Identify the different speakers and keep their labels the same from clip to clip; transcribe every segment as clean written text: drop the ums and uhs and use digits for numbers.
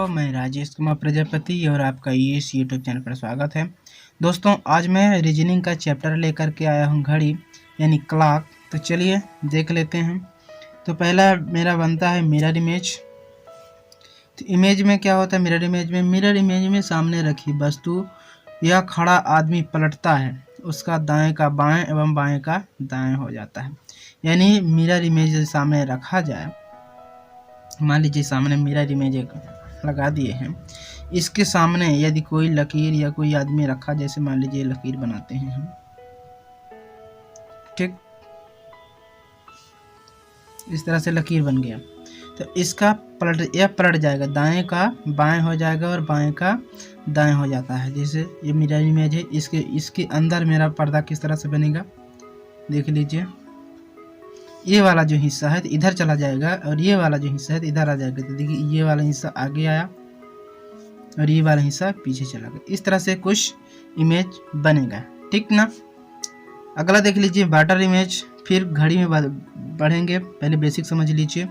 Speaker 1: मित्रों, मैं राजेश कुमार प्रजापति और आपका इस यूट्यूब चैनल पर स्वागत है। दोस्तों, आज मैं रीजनिंग का चैप्टर लेकर के आया हूं, घड़ी यानी क्लॉक। तो चलिए देख लेते हैं। तो पहला मेरा बनता है मिरर इमेज। तो इमेज में क्या होता है? मिरर इमेज में सामने रखी वस्तु या खड़ा आदमी पलटता है, उसका दाएं का बाएं एवं बाएं का दाएं हो जाता है। यानी मिरर इमेज सामने रखा जाए, मान लीजिए सामने मिरर इमेज एक लगा दिए हैं, इसके सामने यदि कोई लकीर या कोई आदमी रखा, जैसे मान लीजिए लकीर बनाते हैं हम, ठीक, इस तरह से लकीर बन गया। तो इसका पलट जाएगा, दाएं का बाएं हो जाएगा और बाएं का दाएं हो जाता है। जैसे ये मिरर इमेज है, इसके अंदर मेरा पर्दा किस तरह से बनेगा देख लीजिए। ये वाला जो हिस्सा है तो इधर चला जाएगा और ये वाला जो हिस्सा है तो इधर आ जाएगा। तो देखिए ये वाला हिस्सा आगे आया और ये वाला हिस्सा पीछे चला गया। इस तरह से कुछ इमेज बनेगा, ठीक ना। अगला देख लीजिए वाटर इमेज। फिर घड़ी में बढ़ेंगे, पहले बेसिक समझ लीजिए।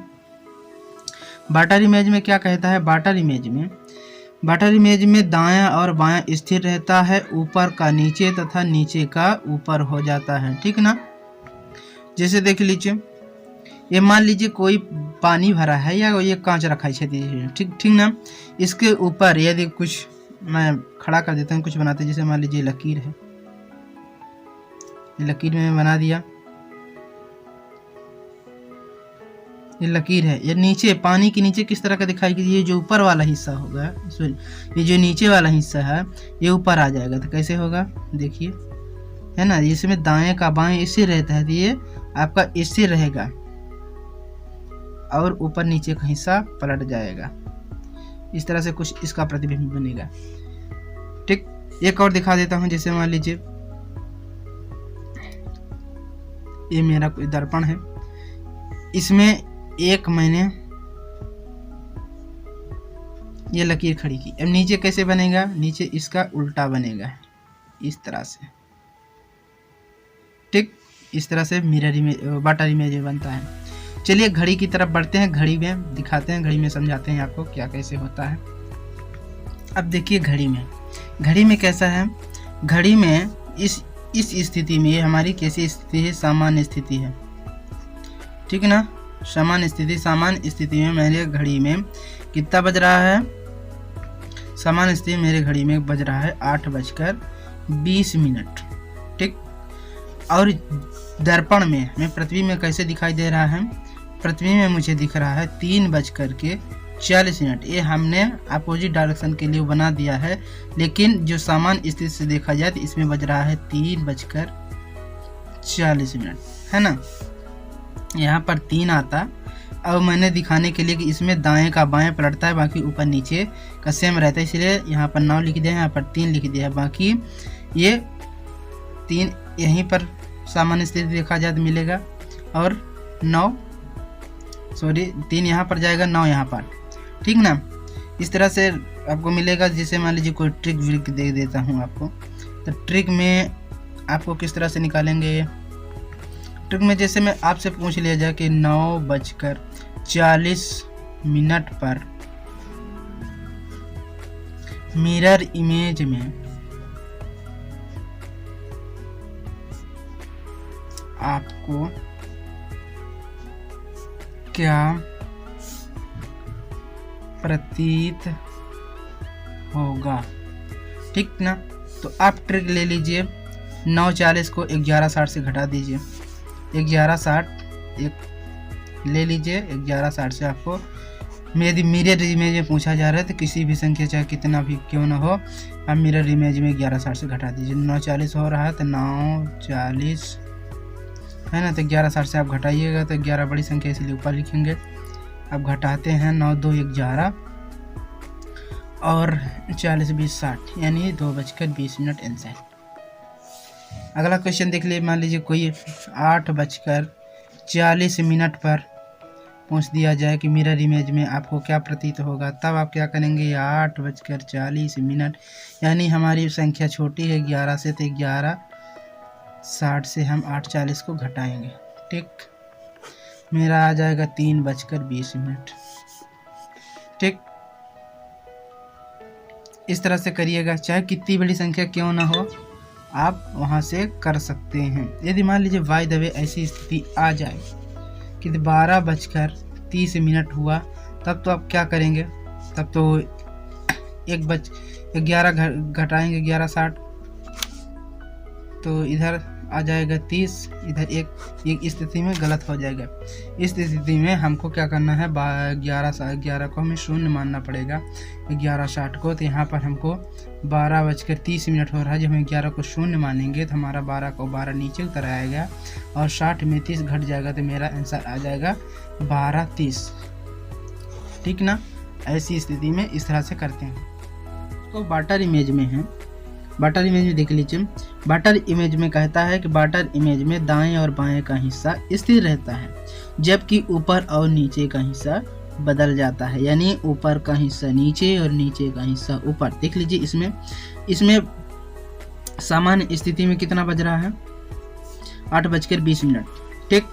Speaker 1: वाटर इमेज में क्या कहता है? वाटर इमेज में दायां और बायां स्थिर रहता है, ऊपर का नीचे तथा नीचे का ऊपर हो जाता है, ठीक ना। जैसे देख लीजिए, ये मान लीजिए कोई पानी भरा है या ये कांच रखा है, ठीक ना। इसके ऊपर यदि कुछ मैं खड़ा कर देता हूँ, कुछ बनाते हैं, जैसे मान लीजिए लकीर है, ये लकीर में बना दिया, ये लकीर है। ये नीचे पानी के नीचे किस तरह का दिखाई, ये जो ऊपर वाला हिस्सा होगा, ये जो नीचे वाला हिस्सा है ये ऊपर आ जाएगा। तो कैसे होगा देखिए, है ना। इसमें दाएं का बाएं इससे रहता है, तो ये आपका इससे रहेगा और ऊपर नीचे का हिस्सा पलट जाएगा। इस तरह से कुछ इसका प्रतिबिंब बनेगा, ठीक। एक और दिखा देता हूं, जैसे मान लीजिए ये मेरा कोई दर्पण है, इसमें एक मैंने ये लकीर खड़ी की। अब नीचे कैसे बनेगा? नीचे इसका उल्टा बनेगा, इस तरह से, ठीक। इस तरह से मिरर इमेज, वाटर इमेज बनता है। चलिए घड़ी की तरफ बढ़ते हैं, घड़ी में दिखाते हैं, घड़ी में समझाते हैं आपको क्या कैसे होता है। अब देखिए घड़ी में कैसा है? घड़ी में इस स्थिति में, ये हमारी कैसी स्थिति है? सामान्य स्थिति है, ठीक ना। सामान्य स्थिति में मेरे घड़ी में कितना बज रहा है? सामान्य स्थिति में मेरे घड़ी में बज रहा है 8:20, ठीक। और दर्पण में, मैं पृथ्वी में कैसे दिखाई दे रहा है? पृथ्वी में मुझे दिख रहा है 3:40। ये हमने अपोजिट डायरेक्शन के लिए बना दिया है, लेकिन जो सामान्य स्थिति से देखा जाए तो इसमें बज रहा है 3:40, है ना। यहाँ पर 3 आता। अब मैंने दिखाने के लिए कि इसमें दाएं का बाएं पलटता है, बाकी ऊपर नीचे का सेम रहता है, इसलिए यहाँ पर 9 लिख दिया है, यहाँ पर 3 लिख दिया है। बाकी ये 3 यहीं पर सामान्य स्थिति देखा जाए तो मिलेगा, और 3 यहाँ पर जाएगा, 9 यहाँ पर, ठीक ना। इस तरह से आपको मिलेगा। जैसे मान लीजिए कोई ट्रिक दे देता हूँ आपको, तो ट्रिक में आपको किस तरह से निकालेंगे? ट्रिक में जैसे मैं आपसे पूछ लिया जाए कि 9:40 पर मिरर इमेज में आपको क्या प्रतीत होगा, ठीक ना। तो आप ट्रिक ले लीजिए, 9:40 को 11:60 से घटा दीजिए, 11:60 एक ले लीजिए। 11:60 से आपको यदि मिरर इमेज में पूछा जा रहा है तो किसी भी संख्या चाहे कितना भी क्यों ना हो, आप मिरर इमेज में 11:60 से घटा दीजिए। 9:40 हो रहा है तो 9:40 है ना, तो 11:60 से आप घटाइएगा तो 11 बड़ी संख्या इसलिए ऊपर लिखेंगे। अब घटाते हैं, 9 2 11 और 40 20 60, यानी 2:20 आंसर। अगला क्वेश्चन देख लिए, मान लीजिए कोई 8:40 पर पूछ दिया जाए कि मिरर इमेज में आपको क्या प्रतीत होगा, तब आप क्या करेंगे? 8:40, यानी हमारी संख्या छोटी है 11 से, तो 11:60 से हम 8:40 को घटाएंगे, ठीक। मेरा आ जाएगा 3:20, ठीक। इस तरह से करिएगा, चाहे कितनी बड़ी संख्या क्यों ना हो आप वहाँ से कर सकते हैं। यदि मान लीजिए बाय द वे ऐसी स्थिति आ जाए कि 12:30 हुआ, तब तो आप क्या करेंगे, तब तो 11 घटाएंगे 11:60, तो इधर आ जाएगा 30, इधर एक स्थिति में गलत हो जाएगा। इस स्थिति में हमको क्या करना है, 11 को हमें शून्य मानना पड़ेगा 11:60 को। तो यहाँ पर हमको 12:30 हो रहा है, जब हम 11 को शून्य मानेंगे तो हमारा 12 को 12 नीचे उतर आएगा और 60 में 30 घट जाएगा, तो मेरा आंसर आ जाएगा 12:30। ठीक ना। ऐसी स्थिति में इस तरह से करते हैं। तो बाटर इमेज में है, बाटर इमेज में देख लीजिए, बाटर इमेज में कहता है कि बाटर इमेज में दाएं और बाएं का हिस्सा स्थिर रहता है, जबकि ऊपर और नीचे का हिस्सा बदल जाता है। यानी ऊपर का हिस्सा नीचे और नीचे का हिस्सा ऊपर। देख लीजिए इसमें सामान्य स्थिति में कितना बज रहा है, 8:20। ठीक,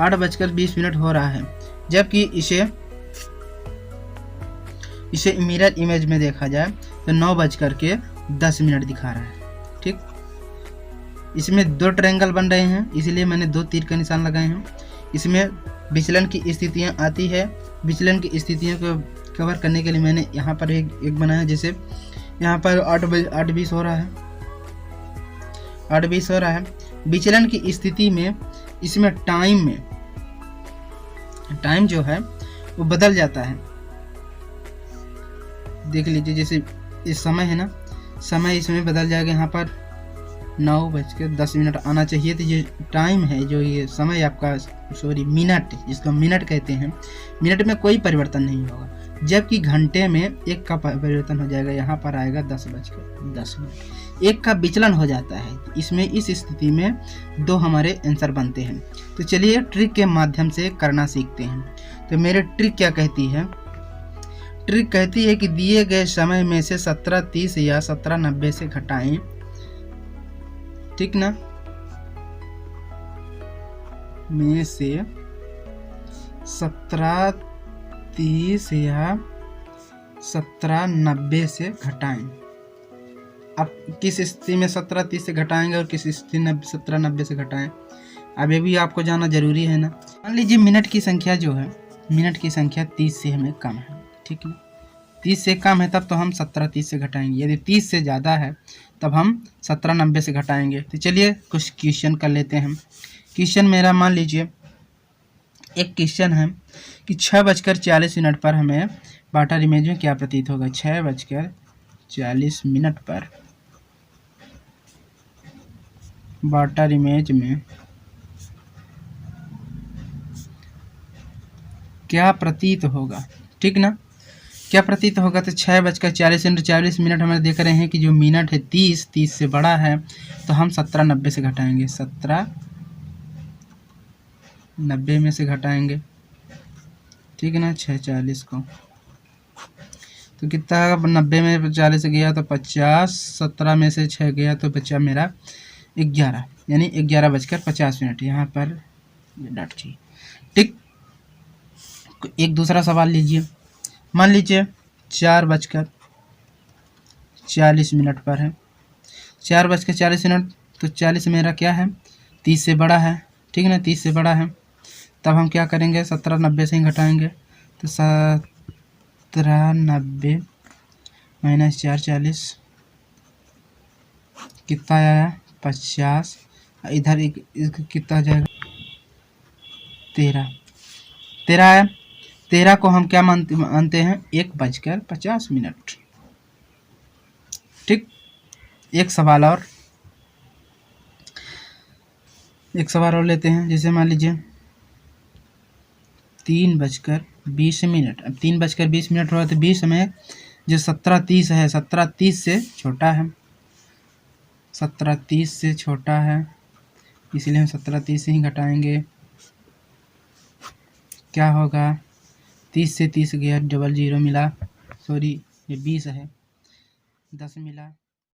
Speaker 1: 8:20 हो रहा है, जबकि इसे मिरर इमेज में देखा जाए तो 9:10 दिखा रहा है। ठीक, इसमें 2 ट्रायंगल बन रहे हैं, इसलिए मैंने 2 तीर का निशान लगाए हैं। इसमें विचलन की स्थितियां आती है, विचलन की स्थितियों को कवर करने के लिए मैंने यहाँ पर एक बनाया। जैसे यहाँ पर 8:20 हो रहा है, 8:20 हो रहा है। विचलन की स्थिति में इसमें टाइम जो है वो बदल जाता है। देख लीजिए, जैसे इस समय है ना, समय इसमें बदल जाएगा। यहाँ पर 9:10 आना चाहिए, तो ये टाइम है, जो ये समय आपका, सॉरी मिनट, जिसको मिनट कहते हैं, मिनट में कोई परिवर्तन नहीं होगा। जबकि घंटे में 1 का परिवर्तन हो जाएगा, यहाँ पर आएगा 10:10। 1 का विचलन हो जाता है। इसमें इस स्थिति में 2 हमारे आंसर बनते हैं। तो चलिए ट्रिक के माध्यम से करना सीखते हैं। तो मेरे ट्रिक क्या कहती है, ट्रिक कहती है कि दिए गए समय में से 17:30 या 17:90 से घटाएं। ठीक ना, में से 17:30 या 17:90 से घटाएं। अब किस स्थिति में 17:30 से घटाएंगे और किस स्थिति में 17:90 से घटाएं, अब ये भी आपको जानना जरूरी है ना। मान लीजिए मिनट की संख्या जो है, मिनट की संख्या 30 से हमें कम है। ठीक है, 30 से कम है तब तो हम 17:30 से घटाएंगे। यदि 30 से ज़्यादा है तब हम 17:90 से घटाएंगे। तो चलिए कुछ क्वेश्चन कर लेते हैं। क्वेश्चन मेरा मान लीजिए, एक क्वेश्चन है कि 6:40 पर हमें बाटर इमेज में क्या प्रतीत होगा। 6:40 पर बाटर इमेज में क्या प्रतीत होगा। ठीक ना, क्या प्रतीत होगा। तो 6:40 हमें देख रहे हैं कि जो मिनट है 30 से बड़ा है, तो हम 17:90 से घटाएंगे, 17:90 में से घटाएंगे। ठीक है ना, 6:40 को तो कितना, 90 में 40 गया तो 50, 17 में से 6 गया तो बचा मेरा 11, यानी 11:50। यहाँ पर डॉट चाहिए। ठीक, एक दूसरा सवाल लीजिए। मान लीजिए 4:40 पर है, 4:40, तो 40 मेरा क्या है, 30 से बड़ा है। ठीक है ना, 30 से बड़ा है, तब हम क्या करेंगे, 17:90 से ही घटाएंगे। तो 17:90 - 4:40 कितना आया, 50। इधर कितना जाएगा, 13 आया। 13 को हम क्या मानते हैं, 1:50। ठीक, एक सवाल और लेते हैं। जैसे मान लीजिए 3:20। अब 3:20 हो रहा, तो 20 में जो 17:30 है, 17:30 से छोटा है, 17:30 से छोटा है, इसलिए हम 17:30 से ही घटाएंगे। क्या होगा, 30 से 30 गया, 00 मिला, सॉरी ये 20 है, 10 मिला।